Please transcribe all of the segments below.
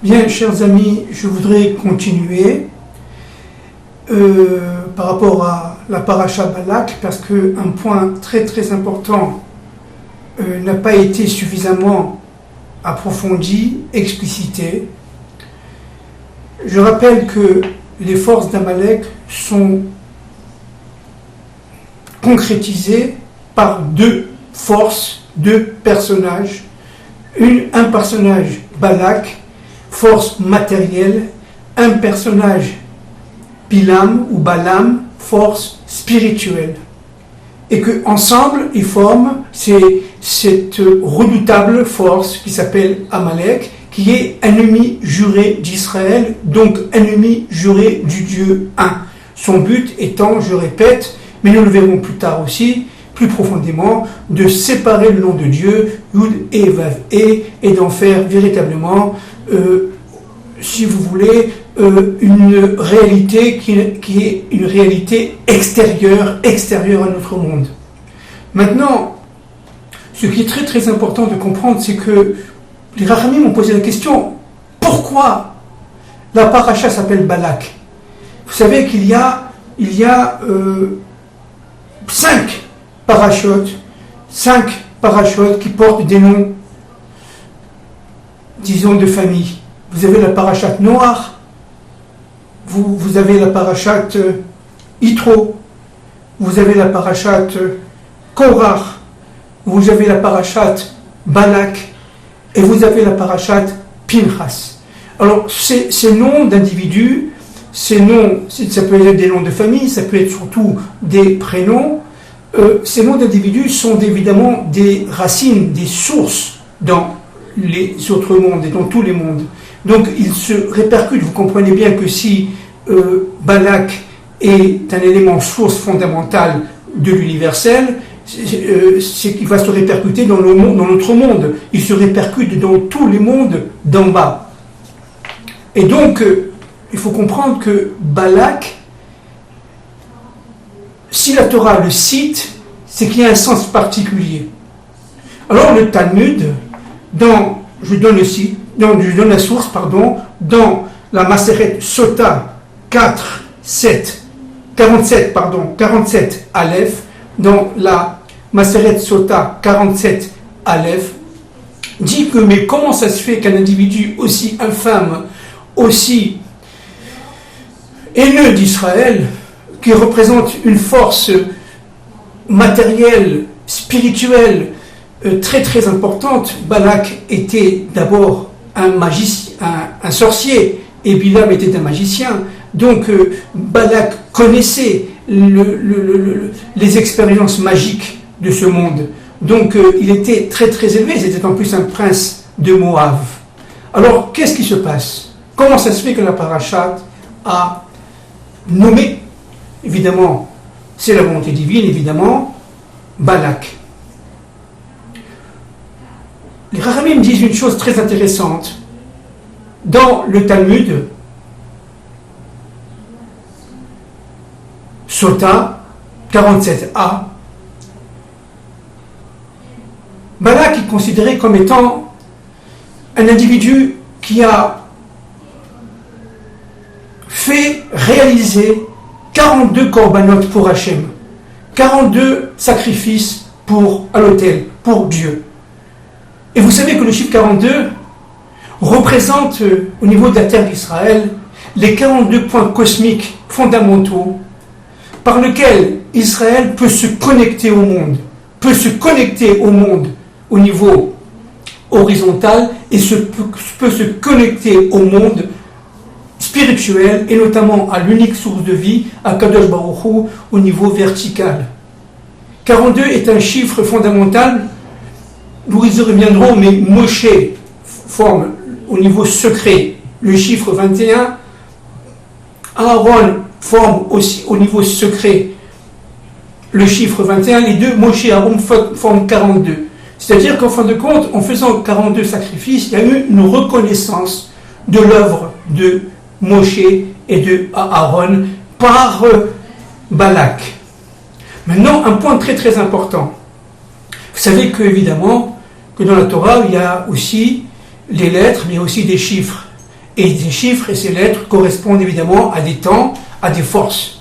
Bien, chers amis, je voudrais continuer par rapport à la paracha Balak, parce qu'un point très très important n'a pas été suffisamment approfondi, explicité. Je rappelle que les forces d'Amalek sont concrétisées par deux forces, deux personnages. Un personnage Balak, force matérielle, un personnage Bilam ou Balaam, force spirituelle. Et qu'ensemble, ils forment cette redoutable force qui s'appelle Amalek, qui est ennemi juré d'Israël, donc ennemi juré du Dieu un. Son but étant, je répète, mais nous le verrons plus tard aussi, plus profondément, de séparer le nom de Dieu, Yud et Vav et d'en faire véritablement, si vous voulez, une réalité qui est une réalité extérieure à notre monde. Maintenant, ce qui est très très important de comprendre, c'est que les Rachamim m'ont posé la question, pourquoi la paracha s'appelle Balak? Vous savez qu'il y a 5 parachutes qui portent des noms, disons, de famille. Vous avez la parachate Noach, vous avez la parachate Yitro, vous avez la parachate Korach, vous avez la parachate Balak, et vous avez la parachate Pinchas. Alors, ces noms d'individus, ces noms, ça peut être des noms de famille, ça peut être surtout des prénoms. Ces noms d'individus sont évidemment des racines, des sources dans les autres mondes et dans tous les mondes. Donc, ils se répercutent. Vous comprenez bien que si Balak est un élément source fondamentale de l'universel, c'est qu'il va se répercuter dans notre monde. Il se répercute dans tous les mondes d'en bas. Et donc, il faut comprendre que Balak, si la Torah le cite, c'est qu'il y a un sens particulier. Alors le Talmud, je donne la source, dans la Maseret Sota 47 Aleph, dans la Maseret Sota 47 Aleph, dit que mais comment ça se fait qu'un individu aussi infâme, aussi haineux d'Israël, qui représente une force matérielle, spirituelle, très très importante. Balak était d'abord un magicien, un sorcier, et Bilam était un magicien. Donc Balak connaissait les expériences magiques de ce monde. Donc il était très très élevé, c'était en plus un prince de Moab. Alors qu'est-ce qui se passe? Comment ça se fait que la parachate a nommé, évidemment, c'est la volonté divine, évidemment, Balak. Les Rachamim disent une chose très intéressante. Dans le Talmud, Sota 47a, Balak est considéré comme étant un individu qui a fait réaliser 42 korbanot pour Hachem, 42 sacrifices à l'autel, pour Dieu. Et vous savez que le chiffre 42 représente, au niveau de la terre d'Israël, les 42 points cosmiques fondamentaux par lesquels Israël peut se connecter au monde, au niveau horizontal et peut se connecter au monde spirituel et notamment à l'unique source de vie, à Kadosh Baruch Hu, au niveau vertical. 42 est un chiffre fondamental, nous y reviendrons, mais Moshe forme au niveau secret le chiffre 21, Aaron forme aussi au niveau secret le chiffre 21, les deux, Moshe et Aaron, forment 42. C'est-à-dire qu'en fin de compte, en faisant 42 sacrifices, il y a eu une reconnaissance de l'œuvre de Moshe et de Aaron par Balak. Maintenant, un point très très important. Vous savez qu'évidemment, que dans la Torah, il y a aussi les lettres, mais aussi des chiffres. Et ces chiffres et ces lettres correspondent évidemment à des temps, à des forces.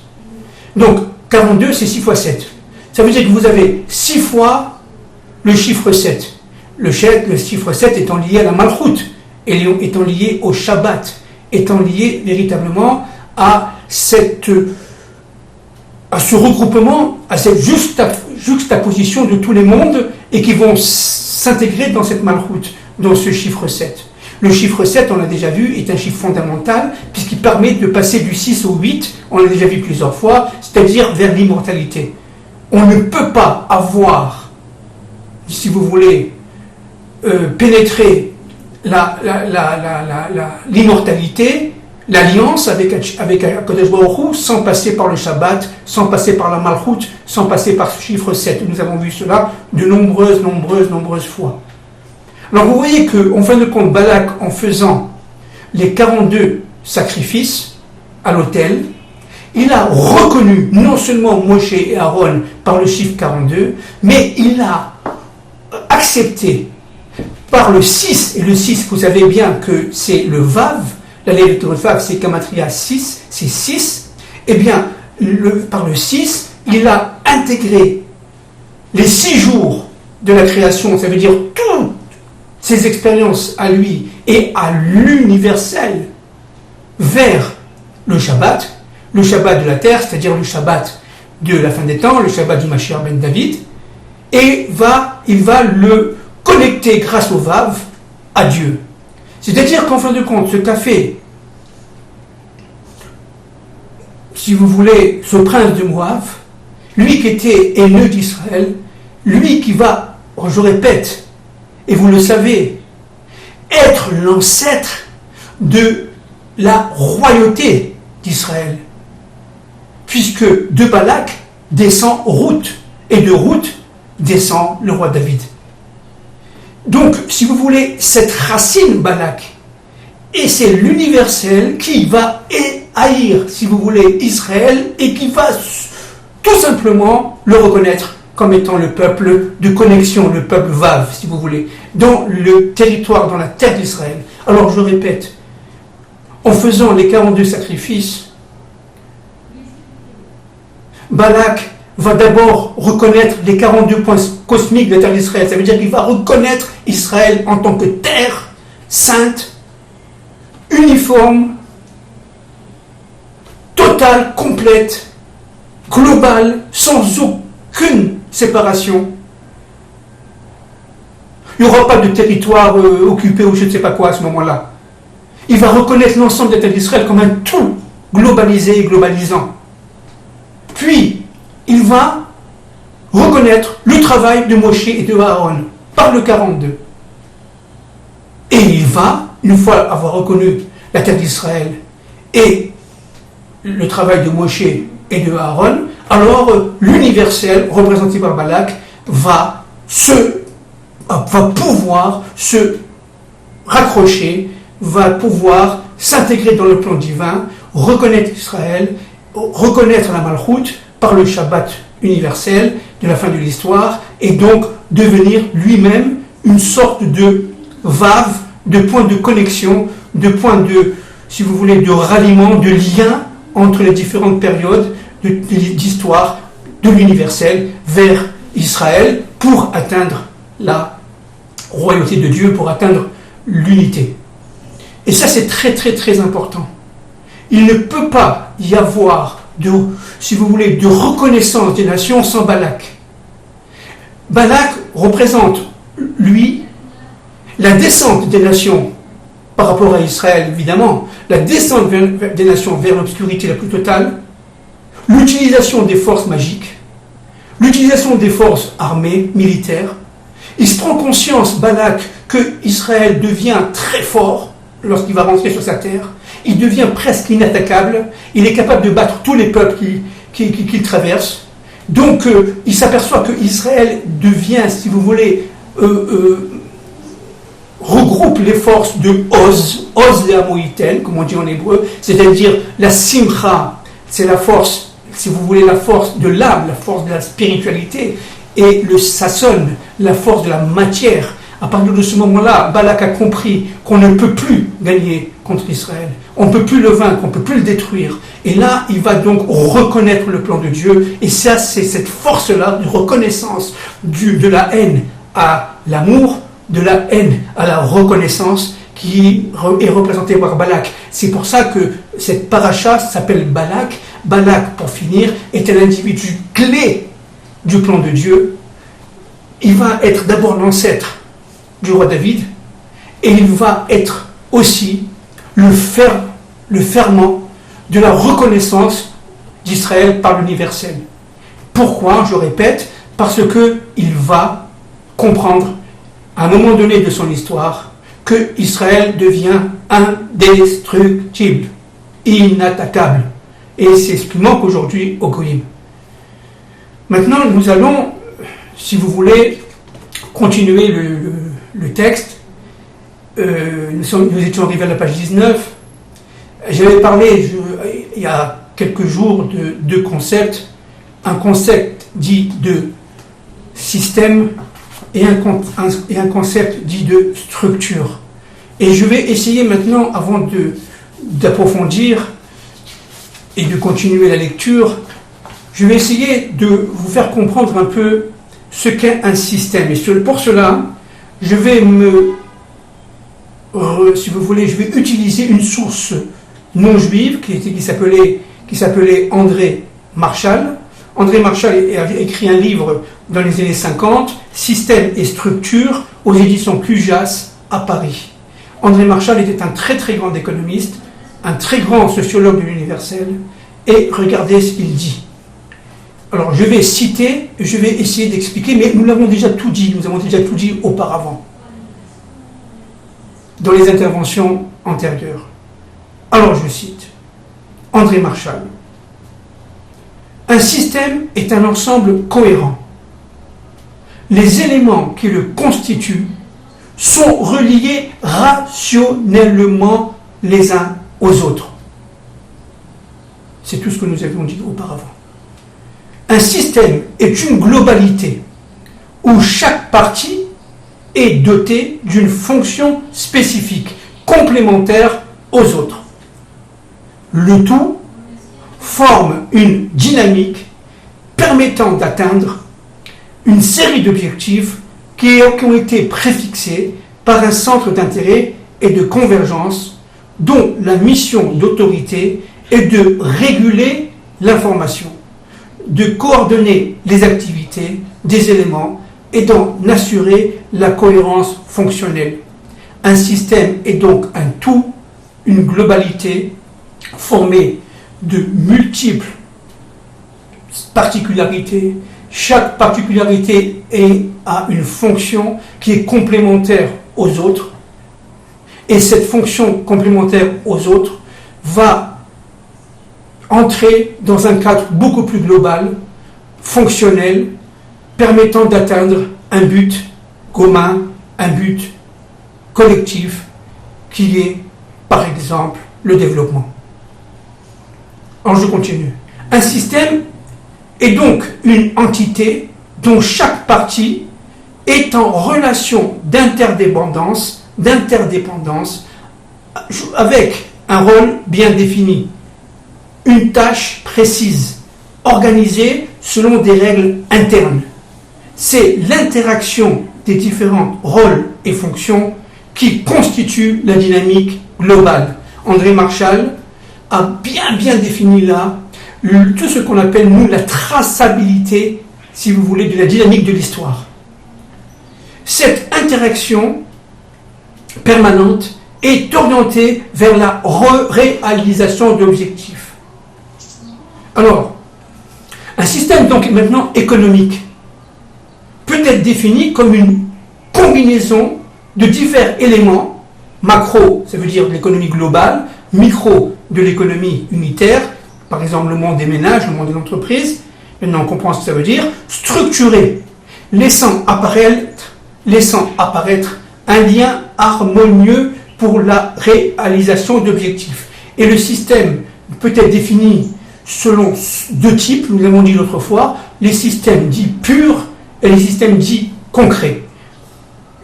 Donc, 42, c'est 6 fois 7. Ça veut dire que vous avez 6 fois le chiffre 7. Le chiffre 7 étant lié à la Malchut, étant lié au Shabbat, étant lié véritablement à ce regroupement, à cette juxtaposition de tous les mondes et qui vont s'intégrer dans cette Malchut, dans ce chiffre 7. Le chiffre 7, on l'a déjà vu, est un chiffre fondamental puisqu'il permet de passer du 6 au 8, on l'a déjà vu plusieurs fois, c'est-à-dire vers l'immortalité. On ne peut pas avoir, si vous voulez, pénétrer l'immortalité, l'alliance avec Akadosh Baruch Hu, sans passer par le Shabbat, sans passer par la Malchut, sans passer par ce chiffre 7. Nous avons vu cela de nombreuses fois. Alors vous voyez qu'en fin de compte, Balak, en faisant les 42 sacrifices à l'autel, il a reconnu non seulement Moshe et Aaron par le chiffre 42, mais il a accepté par le 6, et le 6, vous savez bien que c'est le Vav, la lettre Vav, c'est Gematria 6, c'est 6, et bien, par le 6, il a intégré les 6 jours de la création, ça veut dire toutes ses expériences à lui et à l'universel vers le Shabbat de la terre, c'est-à-dire le Shabbat de la fin des temps, le Shabbat du Mashiach ben David, et il va le connecter grâce au Vav à Dieu. C'est-à-dire qu'en fin de compte, ce qu'a fait, si vous voulez, ce prince de Moab, lui qui était haineux d'Israël, lui qui va, je répète, et vous le savez, être l'ancêtre de la royauté d'Israël, puisque de Balak descend Ruth, et de Ruth descend le roi David. Donc, si vous voulez, cette racine Balak, et c'est l'universel qui va haïr, si vous voulez, Israël, et qui va tout simplement le reconnaître comme étant le peuple de connexion, le peuple Vav, si vous voulez, dans le territoire, dans la terre d'Israël. Alors, je répète, en faisant les 42 sacrifices, Balak va d'abord reconnaître les 42 points cosmiques de la terre d'Israël. Ça veut dire qu'il va reconnaître Israël en tant que terre sainte, uniforme, totale, complète, globale, sans aucune séparation. Il n'y aura pas de territoire occupé ou je ne sais pas quoi à ce moment-là. Il va reconnaître l'ensemble de la terre d'Israël comme un tout globalisé et globalisant. Puis, il va reconnaître le travail de Moshe et de Aaron par le 42. Et il va, une fois avoir reconnu la terre d'Israël et le travail de Moshe et de Aaron, alors l'universel, représenté par Balak, va pouvoir se raccrocher, va pouvoir s'intégrer dans le plan divin, reconnaître Israël, reconnaître la Malchut par le Shabbat universel de la fin de l'histoire, et donc devenir lui-même une sorte de Vav, de point de connexion, de point de, si vous voulez, de ralliement, de lien entre les différentes périodes d'histoire de l'universel vers Israël pour atteindre la royauté de Dieu, pour atteindre l'unité. Et ça, c'est très très très important. Il ne peut pas y avoir si vous voulez, de reconnaissance des nations sans Balak. Balak représente, lui, la descente des nations par rapport à Israël, évidemment, la descente des nations vers l'obscurité la plus totale, l'utilisation des forces magiques, l'utilisation des forces armées, militaires. Il se prend conscience, Balak, que Israël devient très fort lorsqu'il va rentrer sur sa terre. Il devient presque inattaquable. Il est capable de battre tous les peuples qu'il traverse. Donc, il s'aperçoit que Israël devient, si vous voulez, regroupe les forces de Oz Leamoïten, comme on dit en hébreu, c'est-à-dire la Simcha, c'est la force, si vous voulez, la force de l'âme, la force de la spiritualité, et le Sasson, la force de la matière, À partir de ce moment-là, Balak a compris qu'on ne peut plus gagner contre Israël. On ne peut plus le vaincre, on ne peut plus le détruire. Et là, il va donc reconnaître le plan de Dieu. Et ça, c'est cette force-là de reconnaissance de la haine à l'amour, de la haine à la reconnaissance qui est représentée par Balak. C'est pour ça que cette paracha s'appelle Balak. Balak, pour finir, est un individu clé du plan de Dieu. Il va être d'abord l'ancêtre du roi David, et il va être aussi le ferment de la reconnaissance d'Israël par l'universel. Pourquoi? Je répète, parce qu'il va comprendre, à un moment donné de son histoire, que Israël devient indestructible, inattaquable. Et c'est ce qui manque aujourd'hui au Goïm. Maintenant, nous allons, si vous voulez, continuer le texte. Nous étions arrivés à la page 19. J'avais parlé il y a quelques jours de deux concepts. Un concept dit de système et un concept dit de structure. Et je vais essayer maintenant, avant d'approfondir et de continuer la lecture, je vais essayer de vous faire comprendre un peu ce qu'est un système. Et pour cela, je vais si vous voulez, je vais utiliser une source non juive qui s'appelait André Marshall. André Marshall a écrit un livre dans les années 50, Système et structure, aux éditions Cujas à Paris. André Marshall était un très très grand économiste, un très grand sociologue de l'universel, et regardez ce qu'il dit. Alors je vais citer, je vais essayer d'expliquer, mais nous avons déjà tout dit auparavant, dans les interventions antérieures. Alors je cite André Marshall. Un système est un ensemble cohérent. Les éléments qui le constituent sont reliés rationnellement les uns aux autres. C'est tout ce que nous avions dit auparavant. Un système est une globalité où chaque partie est dotée d'une fonction spécifique, complémentaire aux autres. Le tout forme une dynamique permettant d'atteindre une série d'objectifs qui ont été préfixés par un centre d'intérêt et de convergence dont la mission d'autorité est de réguler l'information, de coordonner les activités des éléments et d'en assurer la cohérence fonctionnelle. Un système est donc un tout, une globalité formée de multiples particularités. Chaque particularité a une fonction qui est complémentaire aux autres, et cette fonction complémentaire aux autres va entrer dans un cadre beaucoup plus global, fonctionnel, permettant d'atteindre un but commun, un but collectif, qui est, par exemple, le développement. Alors je continue. Un système est donc une entité dont chaque partie est en relation d'interdépendance avec un rôle bien défini, une tâche précise, organisée selon des règles internes. C'est l'interaction des différents rôles et fonctions qui constitue la dynamique globale. André Marshall a bien défini là tout ce qu'on appelle, nous, la traçabilité, si vous voulez, de la dynamique de l'histoire. Cette interaction permanente est orientée vers la réalisation d'objectifs. Alors, un système donc maintenant économique peut être défini comme une combinaison de divers éléments, macro, ça veut dire de l'économie globale, micro, de l'économie unitaire, par exemple le monde des ménages, le monde des entreprises, maintenant on comprend ce que ça veut dire, structuré, laissant apparaître un lien harmonieux pour la réalisation d'objectifs. Et le système peut être défini selon deux types, nous l'avons dit l'autre fois, les systèmes dits purs et les systèmes dits concrets.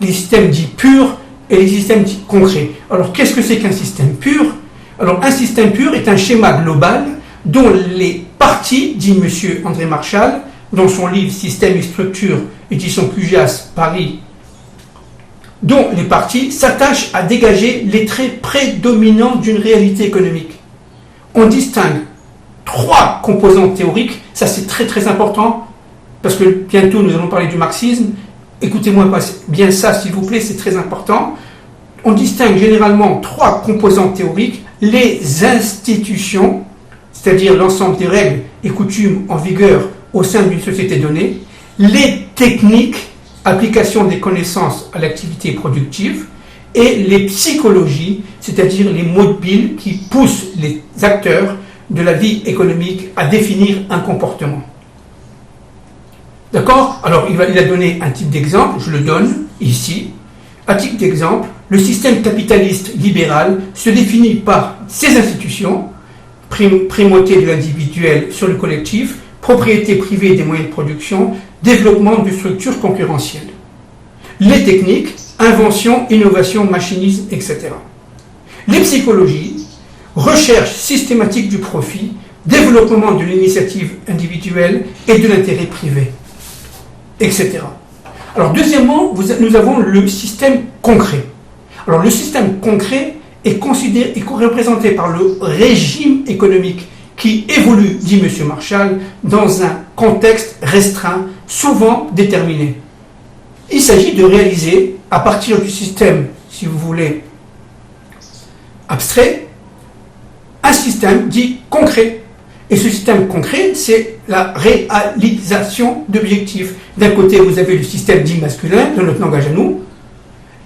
les systèmes dits purs et les systèmes dits concrets. Alors, qu'est-ce que c'est qu'un système pur? Alors, un système pur est un schéma global dont les parties, dit M. André Marchal, dans son livre Système et structure, édition Cujas, Paris, dont les parties s'attachent à dégager les traits prédominants d'une réalité économique. On distingue 3 composantes théoriques, ça c'est très très important, parce que bientôt nous allons parler du marxisme. Écoutez-moi bien ça s'il vous plaît, c'est très important. On distingue généralement 3 composantes théoriques: les institutions, c'est-à-dire l'ensemble des règles et coutumes en vigueur au sein d'une société donnée; les techniques, application des connaissances à l'activité productive; et les psychologies, c'est-à-dire les mobiles qui poussent les acteurs de la vie économique à définir un comportement. D'accord? Alors, il a donné un type d'exemple, je le donne ici. À titre d'exemple, le système capitaliste libéral se définit par ses institutions, primauté de l'individuel sur le collectif, propriété privée des moyens de production, développement de structures concurrentielles. Les techniques, invention, innovation, machinisme, etc. Les psychologies, recherche systématique du profit, développement de l'initiative individuelle et de l'intérêt privé, etc. Alors deuxièmement, nous avons le système concret. Alors le système concret est représenté par le régime économique qui évolue, dit M. Marchal, dans un contexte restreint, souvent déterminé. Il s'agit de réaliser, à partir du système, si vous voulez, abstrait, un système dit concret. Et ce système concret, c'est la réalisation d'objectifs. D'un côté, vous avez le système dit masculin, dans notre langage à nous,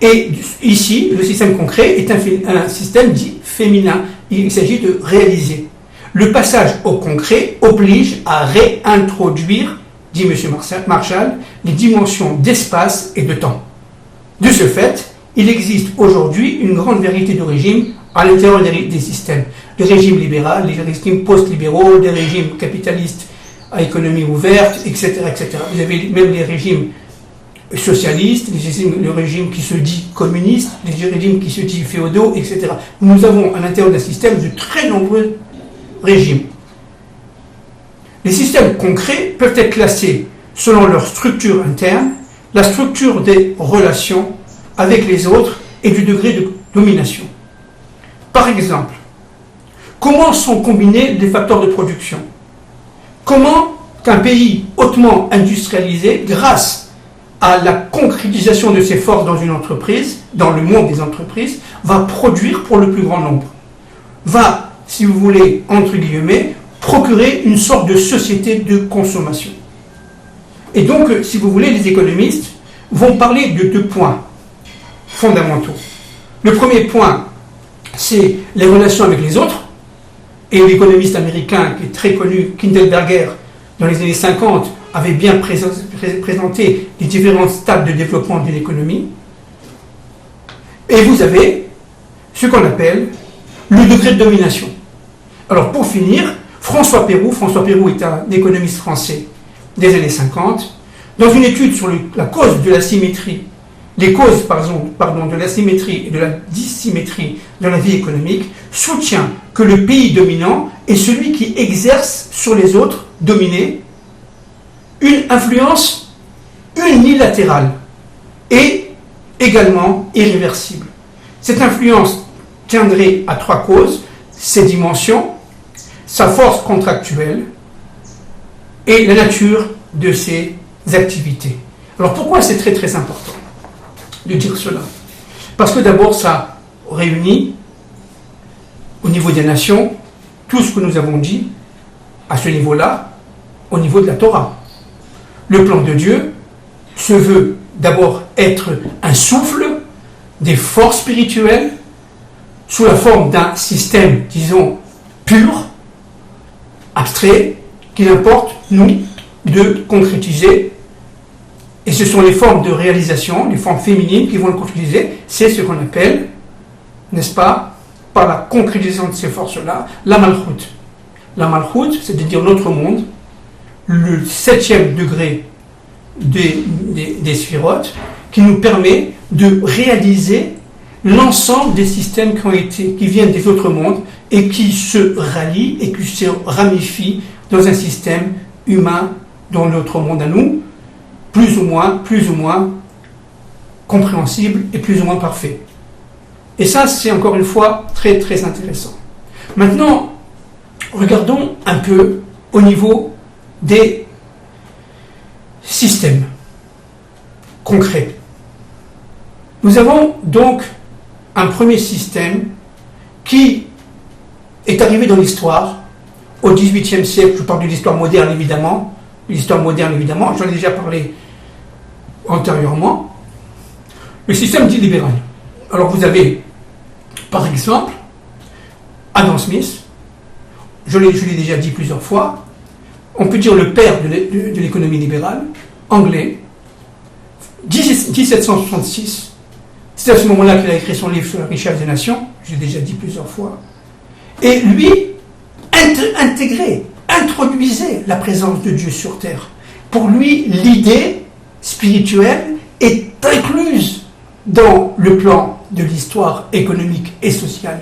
et ici, le système concret est un système dit féminin. Il s'agit de réaliser. Le passage au concret oblige à réintroduire, dit M. Marchal, les dimensions d'espace et de temps. De ce fait, il existe aujourd'hui une grande variété de régimes à l'intérieur des systèmes. Les régimes libéraux, les régimes post-libéraux, les régimes capitalistes à économie ouverte, etc., etc. Vous avez même les régimes socialistes, le régime qui se dit communiste, les régimes qui se dit féodaux, etc. Nous avons à l'intérieur d'un système de très nombreux régimes. Les systèmes concrets peuvent être classés selon leur structure interne, la structure des relations avec les autres et du degré de domination. Par exemple, comment sont combinés les facteurs de production? Comment qu'un pays hautement industrialisé, grâce à la concrétisation de ses forces dans une entreprise, dans le monde des entreprises, va produire pour le plus grand nombre, va, si vous voulez, entre guillemets, procurer une sorte de société de consommation. Et donc, si vous voulez, les économistes vont parler de 2 points fondamentaux. Le premier point, c'est les relations avec les autres, et l'économiste américain qui est très connu, Kindleberger, dans les années 50, avait bien présenté les différents stades de développement d'une économie. Et vous avez ce qu'on appelle le degré de domination. Alors pour finir, François Pérou est un économiste français des années 50, dans une étude sur la cause de l'asymétrie, les causes de l'asymétrie et de la dissymétrie dans la vie économique, soutient que le pays dominant est celui qui exerce sur les autres dominés une influence unilatérale et également irréversible. Cette influence tiendrait à 3 causes: ses dimensions, sa force contractuelle et la nature de ses activités. Alors pourquoi c'est très très important de dire cela? Parce que d'abord ça réunit au niveau des nations tout ce que nous avons dit à ce niveau-là, au niveau de la Torah. Le plan de Dieu se veut d'abord être un souffle des forces spirituelles sous la forme d'un système, disons, pur, abstrait, qu'il importe, nous, de concrétiser. Et ce sont les formes de réalisation, les formes féminines qui vont le concrétiser. C'est ce qu'on appelle, n'est-ce pas, par la concrétisation de ces forces-là, la malchoute. La malchoute, c'est-à-dire notre monde, le 7e degré des sphirotes, qui nous permet de réaliser l'ensemble des systèmes qui viennent des autres mondes et qui se rallient et qui se ramifient dans un système humain dans notre monde à nous, plus ou moins compréhensible et plus ou moins parfait. Et ça, c'est encore une fois très très intéressant. Maintenant, regardons un peu au niveau des systèmes concrets. Nous avons donc un premier système qui est arrivé dans l'histoire au XVIIIe siècle. Je parle de l'histoire moderne évidemment. J'en ai déjà parlé antérieurement. Le système dit libéral. Alors vous avez, par exemple, Adam Smith, je l'ai déjà dit plusieurs fois, on peut dire le père de l'économie libérale, anglais, 1766, c'est à ce moment-là qu'il a écrit son livre sur la richesse des nations, j'ai déjà dit plusieurs fois, et lui introduisait la présence de Dieu sur terre. Pour lui, l'idée spirituelle est incluse dans le plan de l'histoire économique et sociale.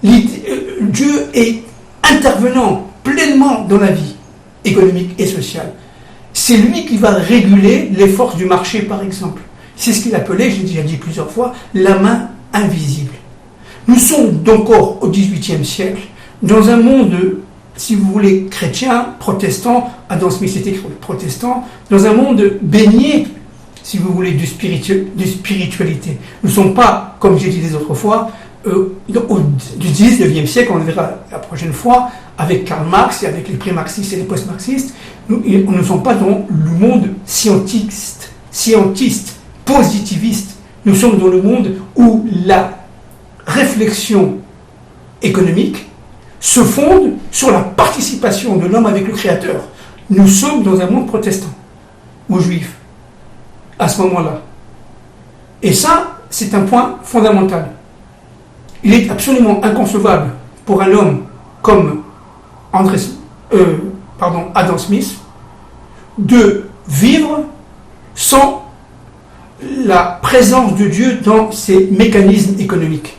Dieu est intervenant pleinement dans la vie économique et sociale. C'est lui qui va réguler les forces du marché, par exemple. C'est ce qu'il appelait, j'ai déjà dit plusieurs fois, la main invisible. Nous sommes encore au XVIIIe siècle, dans un monde, si vous voulez, chrétien, protestant, Adam Smith était protestant, dans un monde baigné, si vous voulez, de spiritualité. Nous ne sommes pas, comme j'ai dit les autres fois, du 19e siècle, on le verra la prochaine fois, avec Karl Marx et avec les pré-marxistes et les post-marxistes, nous ne sommes pas dans le monde scientiste, positiviste. Nous sommes dans le monde où la réflexion économique se fonde sur la participation de l'homme avec le Créateur. Nous sommes dans un monde protestant ou juif à ce moment-là. Et ça, c'est un point fondamental. Il est absolument inconcevable pour un homme comme Adam Smith de vivre sans la présence de Dieu dans ses mécanismes économiques,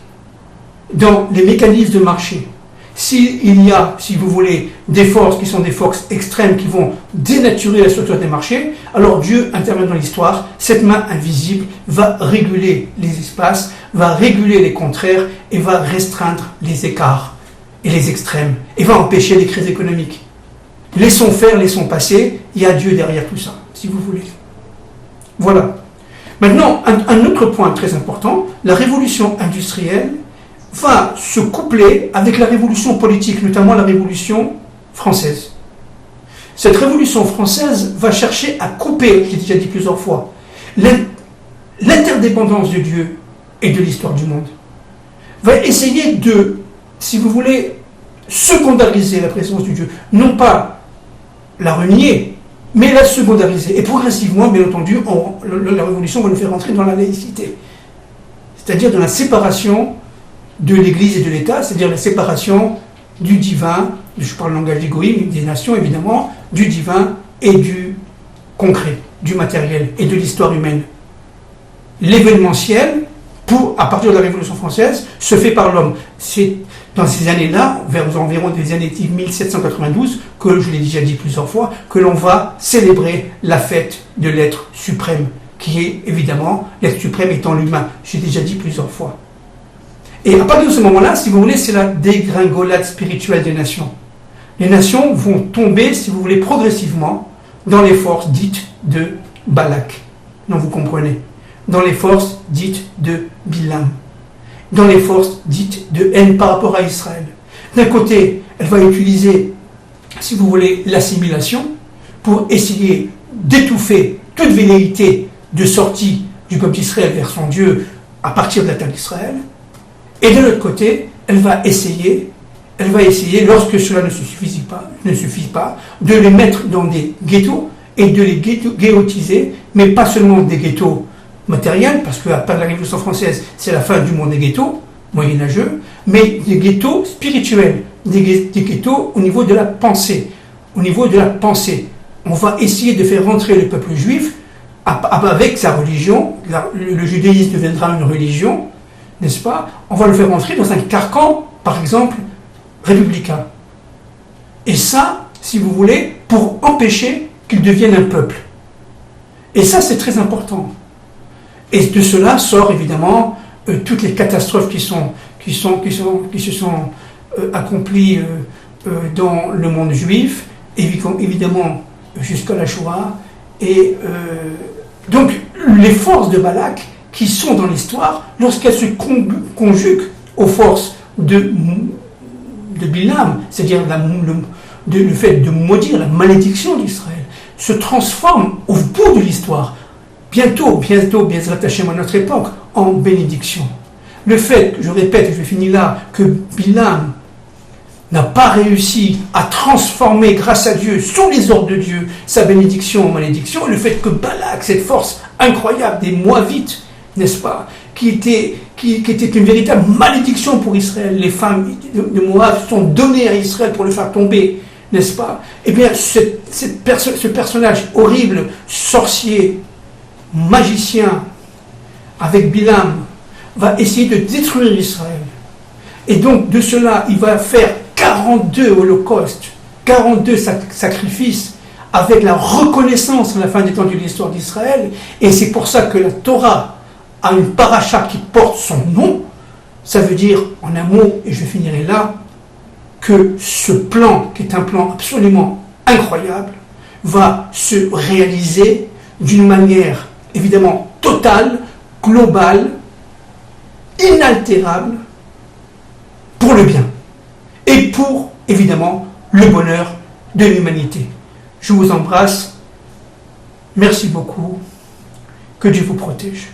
dans les mécanismes de marché. S'il y a, si vous voulez, des forces qui sont des forces extrêmes qui vont dénaturer la structure des marchés, alors Dieu intervient dans l'histoire, cette main invisible va réguler les espaces, va réguler les contraires et va restreindre les écarts et les extrêmes et va empêcher les crises économiques. Laissons faire, laissons passer, il y a Dieu derrière tout ça, si vous voulez. Voilà. Maintenant, un autre point très important, la révolution industrielle va se coupler avec la révolution politique, notamment la révolution française. Cette révolution française va chercher à couper, j'ai déjà dit plusieurs fois, l'interdépendance de Dieu et de l'histoire du monde. Va essayer de, si vous voulez, secondariser la présence de Dieu. Non pas la renier, mais la secondariser. Et progressivement, bien entendu, la révolution va nous faire entrer dans la laïcité. C'est-à-dire dans la séparation de l'Église et de l'État, c'est-à-dire la séparation du divin, je parle le langage d'égoïsme, des nations évidemment, du divin et du concret, du matériel et de l'histoire humaine. L'événementiel, à partir de la Révolution française, se fait par l'homme. C'est dans ces années-là, vers environ des années 1792, que je l'ai déjà dit plusieurs fois, que l'on va célébrer la fête de l'être suprême, qui est évidemment l'être suprême étant l'humain. J'ai déjà dit plusieurs fois. Et à partir de ce moment-là, si vous voulez, c'est la dégringolade spirituelle des nations. Les nations vont tomber, si vous voulez, progressivement dans les forces dites de Balak. Non, vous comprenez. Dans les forces dites de Bilam. Dans les forces dites de haine par rapport à Israël. D'un côté, elle va utiliser, si vous voulez, l'assimilation pour essayer d'étouffer toute velléité de sortie du peuple d'Israël vers son Dieu à partir de la terre d'Israël. Et de l'autre côté, elle va essayer, lorsque cela ne suffit pas, de les mettre dans des ghettos et de les ghettoiser, mais pas seulement des ghettos matériels, parce qu'après la Révolution française, c'est la fin du monde des ghettos moyenâgeux, mais des ghettos spirituels, des ghettos au niveau de la pensée. Au niveau de la pensée, on va essayer de faire rentrer le peuple juif avec sa religion, le judaïsme deviendra une religion, n'est-ce pas? On va le faire entrer dans un carcan, par exemple, républicain. Et ça, si vous voulez, pour empêcher qu'il devienne un peuple. Et ça, c'est très important. Et de cela sort évidemment toutes les catastrophes qui se sont accomplies dans le monde juif, évidemment jusqu'à la Shoah. Et donc les forces de Balak qui sont dans l'histoire, lorsqu'elles se conjuguent aux forces de Bilam, c'est-à-dire le fait de maudire, la malédiction d'Israël, se transforment au bout de l'histoire, bientôt, bien attaché à notre époque, en bénédiction. Le fait, je répète, je finis là, que Bilam n'a pas réussi à transformer, grâce à Dieu, sous les ordres de Dieu, sa bénédiction en malédiction, le fait que Balak, cette force incroyable des Moabites, n'est-ce pas, qui était une véritable malédiction pour Israël, les femmes de Moab sont données à Israël pour le faire tomber, n'est-ce pas? Eh bien, ce personnage horrible, sorcier, magicien, avec Bilam, va essayer de détruire Israël. Et donc, de cela, il va faire 42 holocaustes, 42 sacrifices, avec la reconnaissance à la fin des temps de l'histoire d'Israël. Et c'est pour ça que la Torah a une paracha qui porte son nom. Ça veut dire, en un mot, et je finirai là, que ce plan, qui est un plan absolument incroyable, va se réaliser d'une manière évidemment totale, globale, inaltérable, pour le bien et pour évidemment le bonheur de l'humanité. Je vous embrasse, merci beaucoup, que Dieu vous protège.